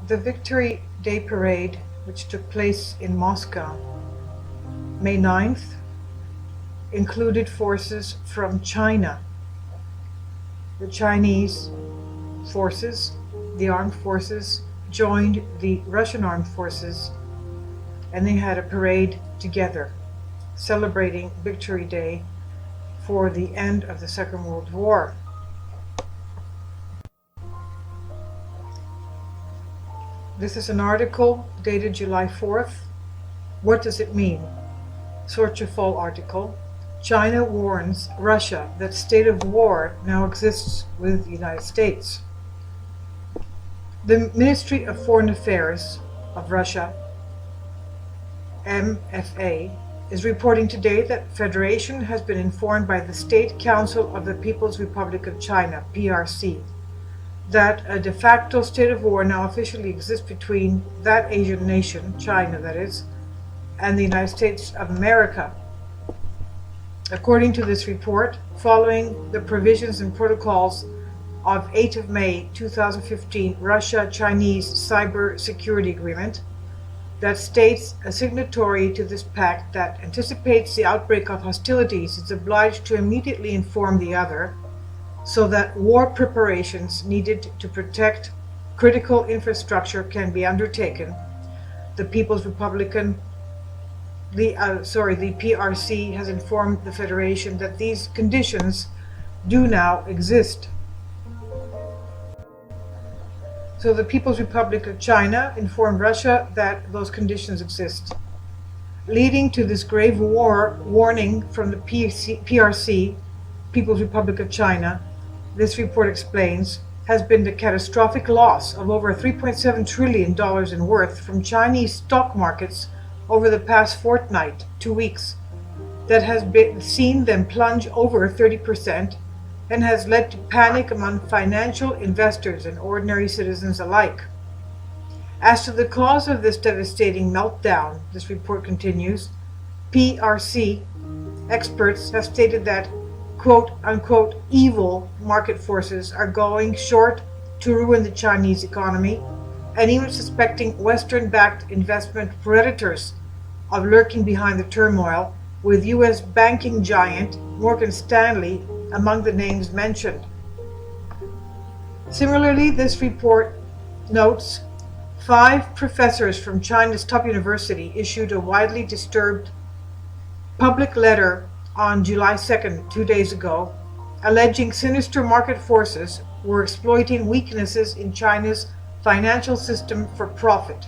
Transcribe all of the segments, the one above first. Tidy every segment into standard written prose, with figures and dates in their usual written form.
The Victory Day Parade, which took place in Moscow May 9th, included forces from China. The Chinese forces, the armed forces, joined the Russian armed forces, and they had a parade together, celebrating Victory Day for the end of the Second World War. This is an article dated July 4th. What does it mean? Sorchefol article. China warns Russia that state of war now exists with the United States. The Ministry of Foreign Affairs of Russia, MFA, is reporting today that Federation has been informed by the State Council of the People's Republic of China, PRC, that a de facto state of war now officially exists between that Asian nation, China that is, and the United States of America. According to this report, following the provisions and protocols of 8 of May 2015 Russia-Chinese Cyber Security Agreement, that states a signatory to this pact that anticipates the outbreak of hostilities is obliged to immediately inform the other, so that war preparations needed to protect critical infrastructure can be undertaken. The PRC has informed the Federation that these conditions do now exist. So the People's Republic of China informed Russia that those conditions exist, leading to this grave war warning from the PRC, People's Republic of China. This report explains, has been the catastrophic loss of over $3.7 trillion in worth from Chinese stock markets over the past fortnight, 2 weeks, that has seen them plunge over 30% and has led to panic among financial investors and ordinary citizens alike. As to the cause of this devastating meltdown, this report continues, PRC experts have stated that quote-unquote evil market forces are going short to ruin the Chinese economy, and even suspecting Western-backed investment predators of lurking behind the turmoil, with U.S. banking giant Morgan Stanley among the names mentioned. Similarly, this report notes 5 professors from China's top university issued a widely disturbed public letter on July 2nd, 2 days ago, alleging sinister market forces were exploiting weaknesses in China's financial system for profit,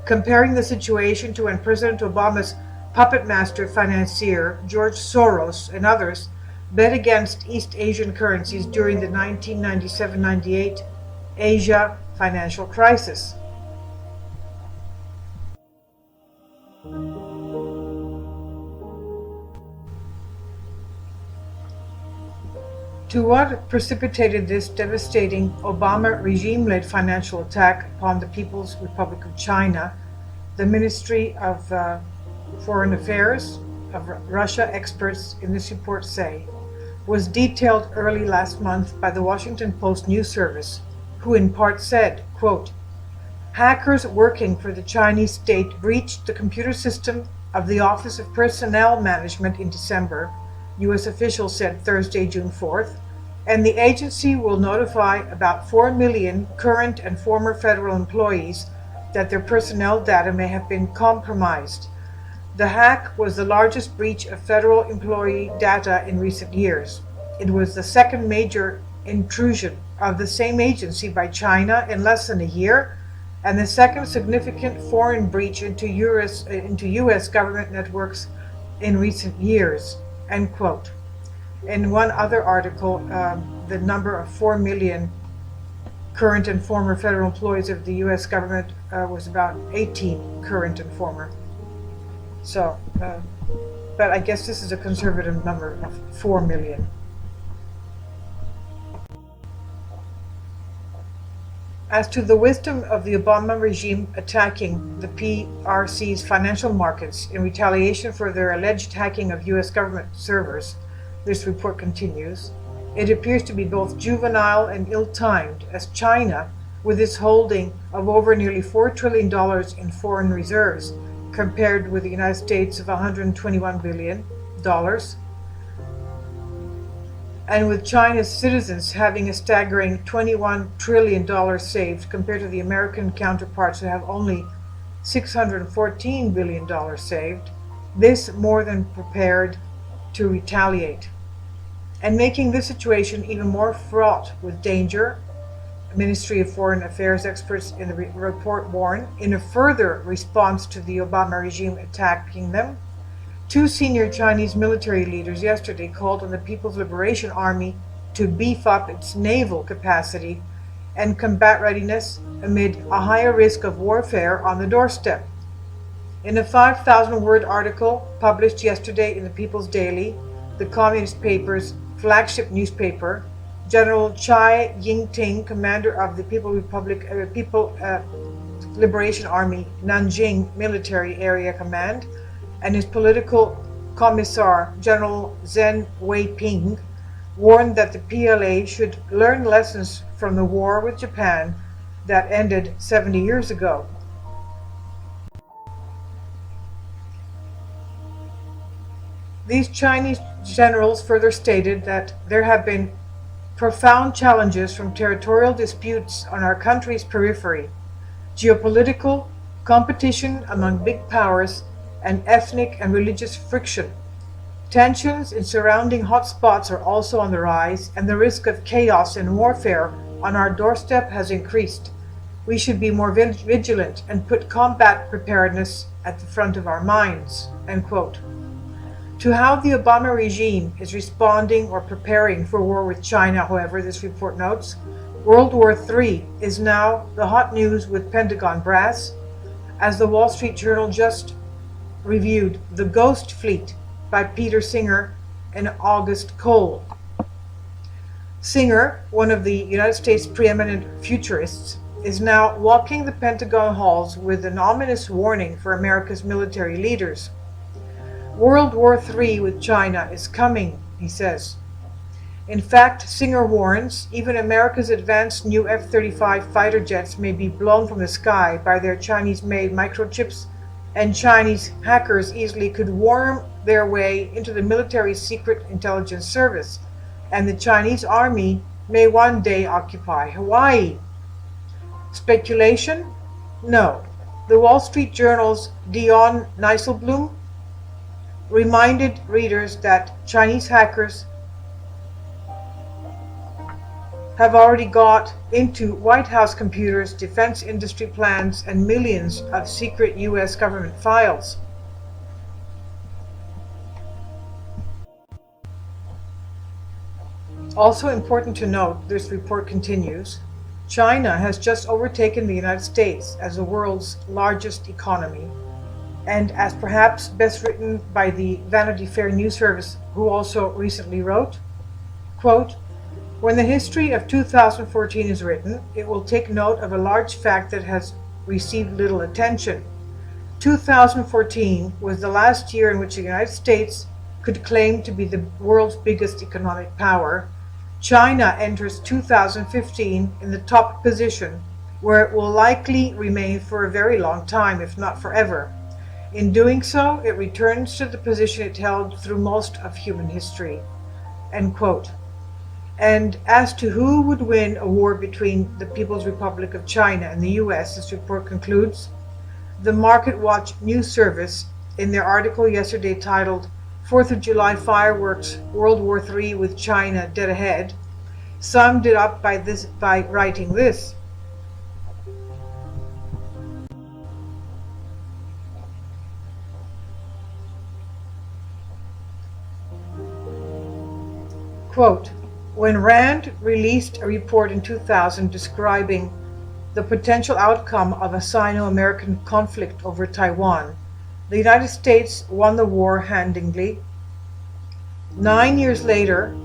comparing the situation to when President Obama's puppet master financier George Soros and others bet against East Asian currencies during the 1997-98 Asia financial crisis. To what precipitated this devastating Obama regime-led financial attack upon the People's Republic of China, the Ministry of Foreign Affairs of Russia experts in this report say, was detailed early last month by the Washington Post news service, who in part said, quote, hackers working for the Chinese state breached the computer system of the Office of Personnel Management in December, U.S. officials said Thursday, June 4th, and the agency will notify about 4 million current and former federal employees that their personnel data may have been compromised. The hack was the largest breach of federal employee data in recent years. It was the second major intrusion of the same agency by China in less than a year, and the second significant foreign breach into U.S. government networks in recent years, end quote. In one other article, the number of 4 million current and former federal employees of the U.S. government was about 18 current and former. So, but I guess this is a conservative number of 4 million. As to the wisdom of the Obama regime attacking the PRC's financial markets in retaliation for their alleged hacking of U.S. government servers, this report continues, it appears to be both juvenile and ill-timed, as China, with its holding of over nearly $4 trillion in foreign reserves, compared with the United States of $121 billion, and with China's citizens having a staggering $21 trillion saved, compared to the American counterparts who have only $614 billion saved, this more than prepared to retaliate. And making this situation even more fraught with danger, Ministry of Foreign Affairs experts in the report warn, in a further response to the Obama regime attacking them, two senior Chinese military leaders yesterday called on the People's Liberation Army to beef up its naval capacity and combat readiness amid a higher risk of warfare on the doorstep. In a 5,000-word article published yesterday in the People's Daily, the Communist paper's flagship newspaper, General Chai Ying-ting, commander of the People Liberation Army Nanjing Military Area Command, and his political commissar, General Zhen Weiping, warned that the PLA should learn lessons from the war with Japan that ended 70 years ago. These Chinese generals further stated that there have been profound challenges from territorial disputes on our country's periphery, geopolitical competition among big powers, and ethnic and religious friction. Tensions in surrounding hotspots are also on the rise, and the risk of chaos and warfare on our doorstep has increased. We should be more vigilant and put combat preparedness at the front of our minds." End quote. To how the Obama regime is responding or preparing for war with China, however, this report notes, World War III is now the hot news with Pentagon brass, as the Wall Street Journal just reviewed The Ghost Fleet by Peter Singer and August Cole. Singer, one of the United States' preeminent futurists, is now walking the Pentagon halls with an ominous warning for America's military leaders. World War III with China is coming, he says. In fact, Singer warns, even America's advanced new F-35 fighter jets may be blown from the sky by their Chinese-made microchips, and Chinese hackers easily could worm their way into the military's secret intelligence service, and the Chinese army may one day occupy Hawaii. Speculation? No. The Wall Street Journal's Dion Neiselblum reminded readers that Chinese hackers have already got into White House computers, defense industry plans, and millions of secret U.S. government files. Also important to note, this report continues, China has just overtaken the United States as the world's largest economy, and as perhaps best written by the Vanity Fair news service, who also recently wrote, quote, "When the history of 2014 is written, it will take note of a large fact that has received little attention. 2014 was the last year in which the United States could claim to be the world's biggest economic power. China enters 2015 in the top position, where it will likely remain for a very long time, if not forever. In doing so, it returns to the position it held through most of human history." End quote. And as to who would win a war between the People's Republic of China and the US, this report concludes, the Market Watch news service, in their article yesterday titled 4th of July Fireworks, World War III with China Dead Ahead, summed it up by writing this. Quote, "When RAND released a report in 2000 describing the potential outcome of a Sino-American conflict over Taiwan, the United States won the war handily. 9 years later,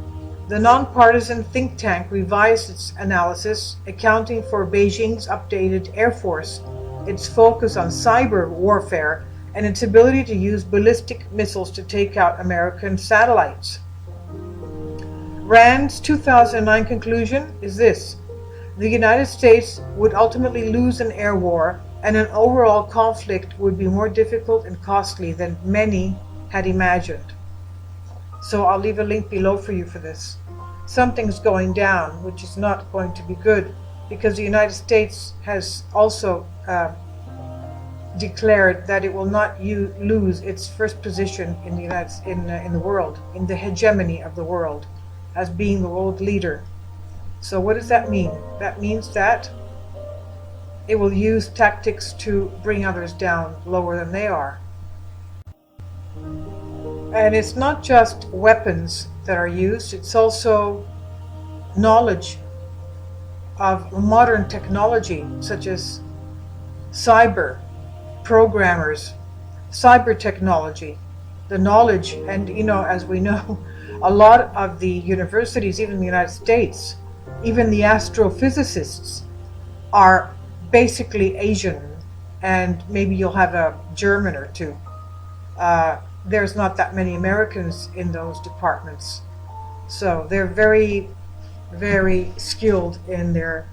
the nonpartisan think tank revised its analysis, accounting for Beijing's updated Air Force, its focus on cyber warfare, and its ability to use ballistic missiles to take out American satellites. RAND's 2009 conclusion is this: The United States would ultimately lose an air war, and an overall conflict would be more difficult and costly than many had imagined. So I'll leave a link below for you for this. Something's going down, which is not going to be good, because the United States has also declared that it will not lose its first position in the world, in the hegemony of the world, as being the world leader. So what does that mean? That means that it will use tactics to bring others down lower than they are. And it's not just weapons that are used, it's also knowledge of modern technology, such as cyber, programmers, cyber technology, the knowledge. And as we know, a lot of the universities, even in the United States, even the astrophysicists are basically Asian, and maybe you'll have a German or two. There's not that many Americans in those departments. So they're very, very skilled in their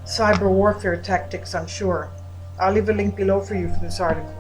cyber warfare tactics, I'm sure. I'll leave a link below for you for this article.